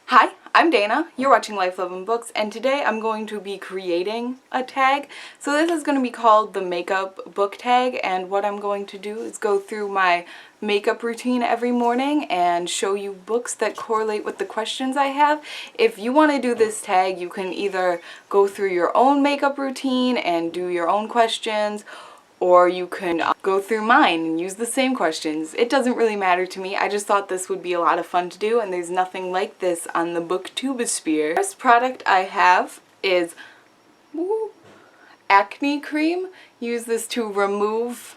Hi, I'm Dana, you're watching Life, Love, and Books, and today I'm going to be creating a tag. So this is going to be called the makeup book tag, and what I'm going to do is go through my makeup routine every morning and show you books that correlate with the questions I have. If you want to do this tag, you can either go through your own makeup routine and do your own questions, or you can go through mine and use the same questions. It doesn't really matter to me. I just thought this would be a lot of fun to do, and there's nothing like this on the booktubosphere. The first product I have is acne cream. Use this to remove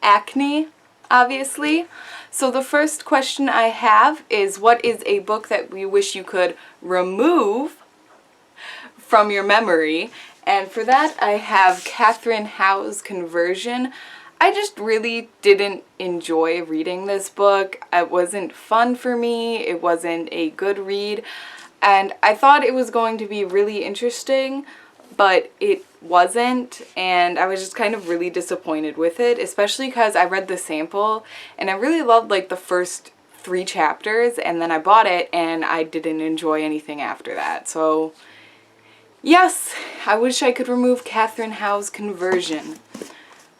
acne, obviously. So the first question I have is, what is a book that you wish you could remove from your memory? And for that, I have Catherine Howe's Conversion. I just really didn't enjoy reading this book. It wasn't fun for me. It wasn't a good read. And I thought it was going to be really interesting, but it wasn't. And I was just kind of really disappointed with it, especially because I read the sample and I really loved like the first 3 chapters, and then I bought it and I didn't enjoy anything after that. So yes, I wish I could remove Catherine Howe's Conversion.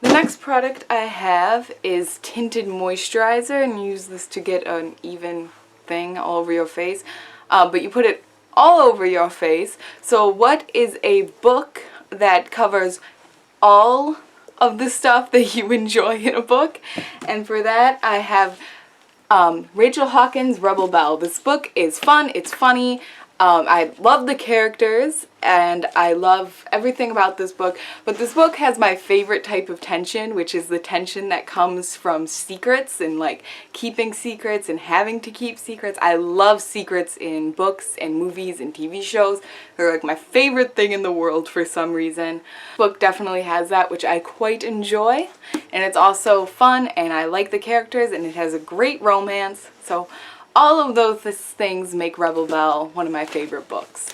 The next product I have is Tinted Moisturizer, and you use this to get an even thing all over your face, but you put it all over your face. So what is a book that covers all of the stuff that you enjoy in a book? And for that, I have Rachel Hawkins' Rebel Belle. This book is fun, it's funny. I love the characters and I love everything about this book, but this book has my favorite type of tension, which is the tension that comes from secrets and like keeping secrets and having to keep secrets. I love secrets in books and movies and TV shows. They're like my favorite thing in the world for some reason. This book definitely has that, which I quite enjoy, and it's also fun and I like the characters and it has a great romance. So all of those things make Rebel Belle one of my favorite books.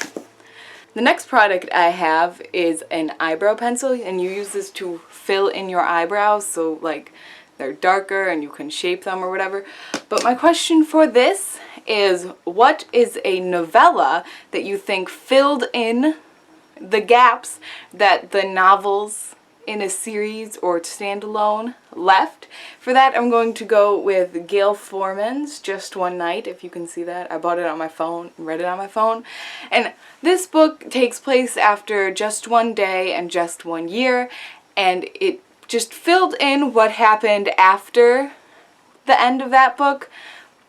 The next product I have is an eyebrow pencil, and you use this to fill in your eyebrows so like they're darker and you can shape them or whatever. But my question for this is, what is a novella that you think filled in the gaps that the novels in a series or standalone left? For that, I'm going to go with Gail Forman's Just One Night. If you can see that, I bought it on my phone and read it on my phone. And this book takes place after just one day and just one year, and it just filled in what happened after the end of that book,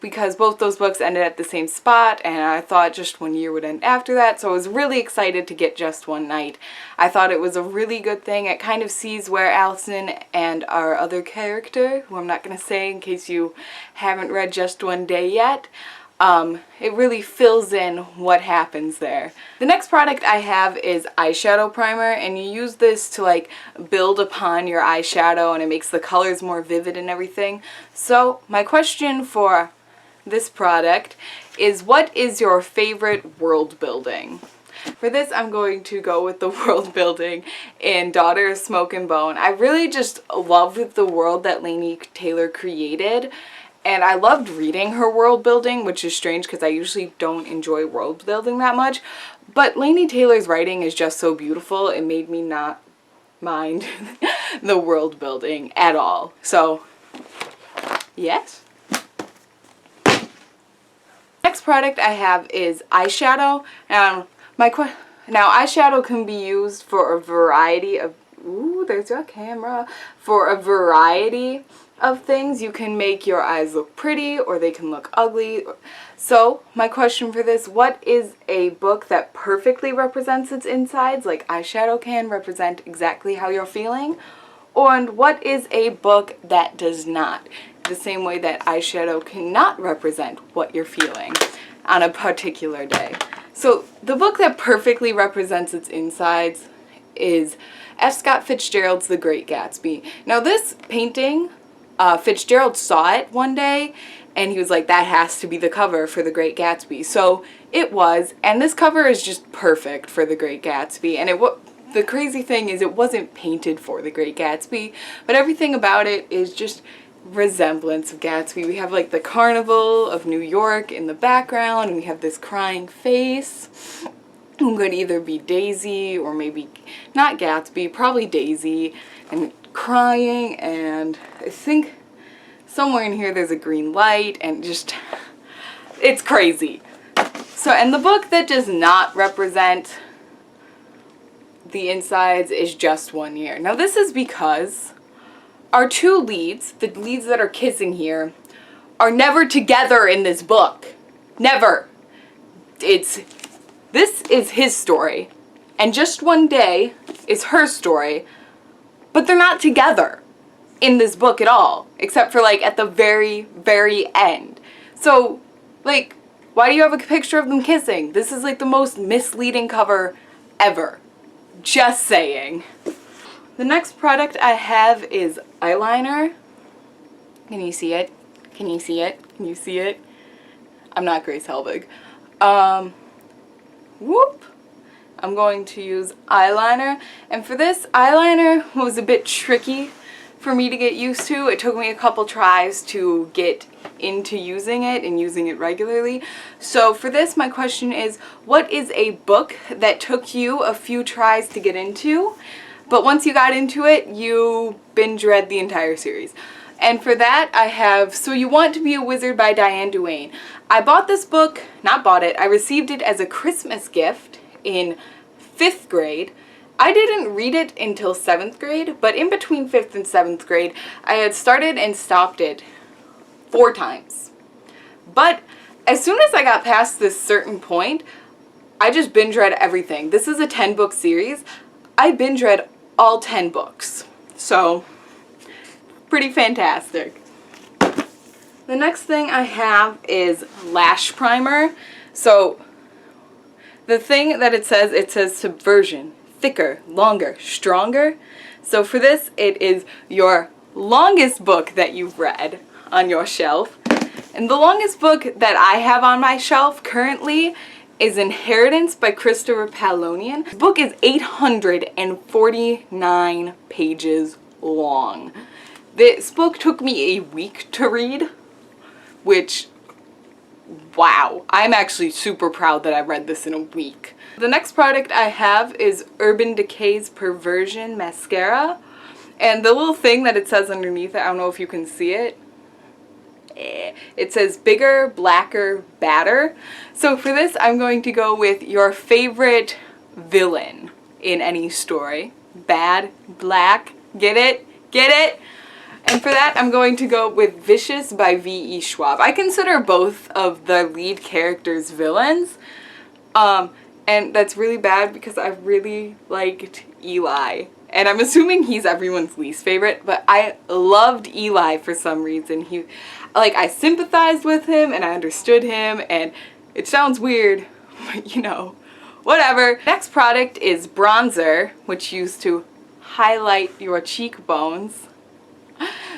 because both those books ended at the same spot, and I thought just one year would end after that, so I was really excited to get Just One Night. I thought it was a really good thing. It kind of sees where Allison and our other character, who I'm not going to say in case you haven't read Just One Day yet, it really fills in what happens there. The next product I have is Eyeshadow Primer, and you use this to like build upon your eyeshadow, and it makes the colors more vivid and everything. So my question for this product is, what is your favorite world building? For this, I'm going to go with the world building in Daughter of Smoke and Bone. I really just loved the world that Laini Taylor created, and I loved reading her world building, which is strange because I usually don't enjoy world building that much, but Laini Taylor's writing is just so beautiful, it made me not mind the world building at all. So yes. Next product I have is eyeshadow. Now eyeshadow can be used for a variety of, ooh, there's your camera, for a variety of things. You can make your eyes look pretty or they can look ugly. So my question for this, what is a book that perfectly represents its insides, like eyeshadow can represent exactly how you're feeling? And what is a book that does not? The same way that eyeshadow cannot represent what you're feeling on a particular day. So the book that perfectly represents its insides is F. Scott Fitzgerald's The Great Gatsby. Now this painting, Fitzgerald saw it one day and he was like, that has to be the cover for The Great Gatsby. So it was, and this cover is just perfect for The Great Gatsby. And the crazy thing is, it wasn't painted for The Great Gatsby, but everything about it is just resemblance of Gatsby. We have like the Carnival of New York in the background, and we have this crying face. I'm going to either be Daisy or maybe not Gatsby, probably Daisy, and crying, and I think somewhere in here there's a green light, and just, it's crazy. So, and the book that does not represent the insides is Just 1 Year. Now this is because our two leads, the leads that are kissing here, are never together in this book. Never. This is his story, and Just One Day is her story, but they're not together in this book at all, except for like at the very, very end. So, like, why do you have a picture of them kissing? This is like the most misleading cover ever. Just saying. The next product I have is eyeliner. Can you see it? Can you see it? Can you see it? I'm not Grace Helbig. Whoop. I'm going to use eyeliner. And for this, eyeliner was a bit tricky for me to get used to. It took me a couple tries to get into using it and using it regularly. So for this, my question is, what is a book that took you a few tries to get into, but once you got into it, you binge read the entire series? And for that, I have So You Want to Be a Wizard by Diane Duane. I bought this book, not bought it, I received it as a Christmas gift in 5th grade. I didn't read it until 7th grade, but in between 5th and 7th grade, I had started and stopped it 4 times. But as soon as I got past this certain point, I just binge read everything. This is a 10-book series. I binge read all 10 books. So, pretty fantastic. The next thing I have is Lash Primer. So, the thing that it says Subversion. Thicker, longer, stronger. So for this, it is your longest book that you've read on your shelf. And the longest book that I have on my shelf currently is Inheritance by Christopher Palonian. This book is 849 pages long. This book took me a week to read, which, wow, I'm actually super proud that I read this in a week. The next product I have is Urban Decay's Perversion Mascara. And the little thing that it says underneath it, I don't know if you can see it. It says bigger, blacker, badder. So for this, I'm going to go with your favorite villain in any story. Bad, black, get it? Get it? And for that, I'm going to go with Vicious by V.E. Schwab. I consider both of the lead characters villains. And that's really bad because I really liked Eli. And I'm assuming he's everyone's least favorite, but I loved Eli for some reason. I sympathized with him and I understood him, and it sounds weird, but you know, whatever. Next product is bronzer, which used to highlight your cheekbones.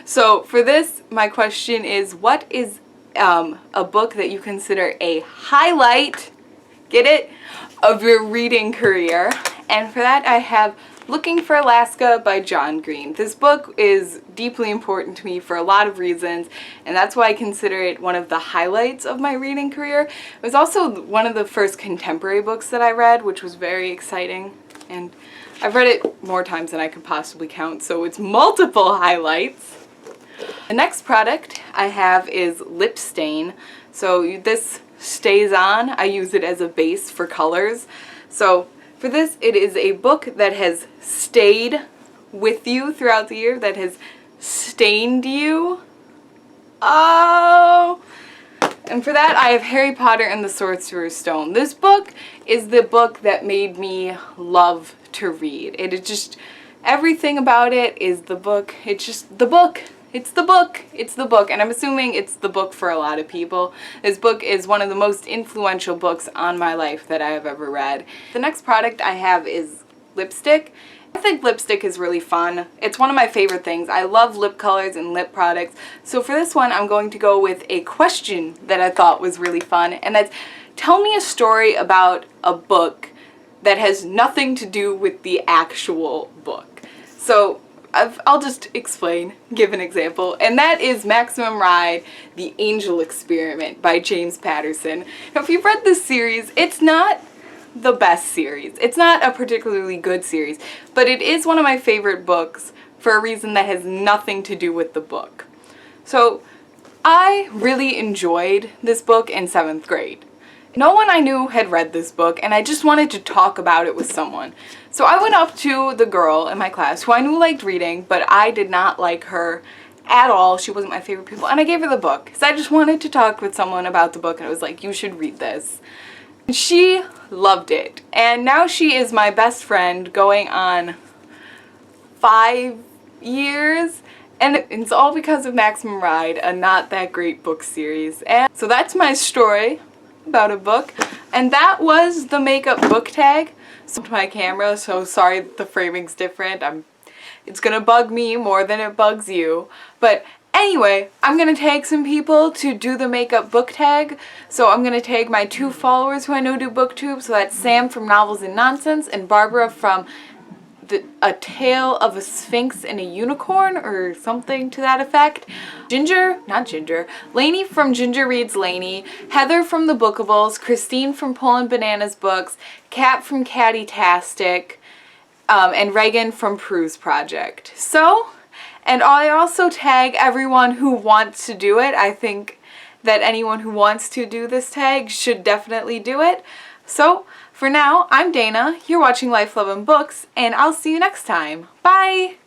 So for this, my question is, what is a book that you consider a highlight, get it, of your reading career? And for that, I have Looking for Alaska by John Green. This book is deeply important to me for a lot of reasons, and that's why I consider it one of the highlights of my reading career. It was also one of the first contemporary books that I read, which was very exciting, and I've read it more times than I could possibly count, so it's multiple highlights. The next product I have is Lip Stain. So this stays on. I use it as a base for colors. So for this, it is a book that has stayed with you throughout the year, that has stained you. Oh! And for that, I have Harry Potter and the Sorcerer's Stone. This book is the book that made me love to read. It is just, everything about it is the book. It's just the book. It's the book. It's the book. And I'm assuming it's the book for a lot of people. This book is one of the most influential books on my life that I have ever read. The next product I have is lipstick. I think lipstick is really fun. It's one of my favorite things. I love lip colors and lip products. So for this one, I'm going to go with a question that I thought was really fun. And that's, tell me a story about a book that has nothing to do with the actual book. So I'll just explain, give an example, and that is Maximum Ride, The Angel Experiment by James Patterson. Now, if you've read this series, it's not the best series. It's not a particularly good series, but it is one of my favorite books for a reason that has nothing to do with the book. So, I really enjoyed this book in 7th grade. No one I knew had read this book, and I just wanted to talk about it with someone. So I went up to the girl in my class who I knew liked reading, but I did not like her at all. She wasn't my favorite people, and I gave her the book because I just wanted to talk with someone about the book, and I was like, you should read this. And she loved it, and now she is my best friend going on 5 years, and it's all because of Maximum Ride, a not that great book series. And so that's my story about a book, and that was the makeup book tag. So to my camera, so sorry the framing's different. It's gonna bug me more than it bugs you. But anyway, I'm gonna tag some people to do the makeup book tag. So I'm gonna tag my 2 followers who I know do booktube. So that's Sam from Novels and Nonsense and Barbara from A Tale of a Sphinx and a Unicorn, or something to that effect. Lainey from Ginger Reads Lainey, Heather from The Bookables, Christine from Pullin' Bananas Books, Kat from Catty-tastic, and Reagan from Prue's Project. So, and I also tag everyone who wants to do it. I think that anyone who wants to do this tag should definitely do it. So, for now, I'm Dana, you're watching Life, Love, and Books, and I'll see you next time. Bye!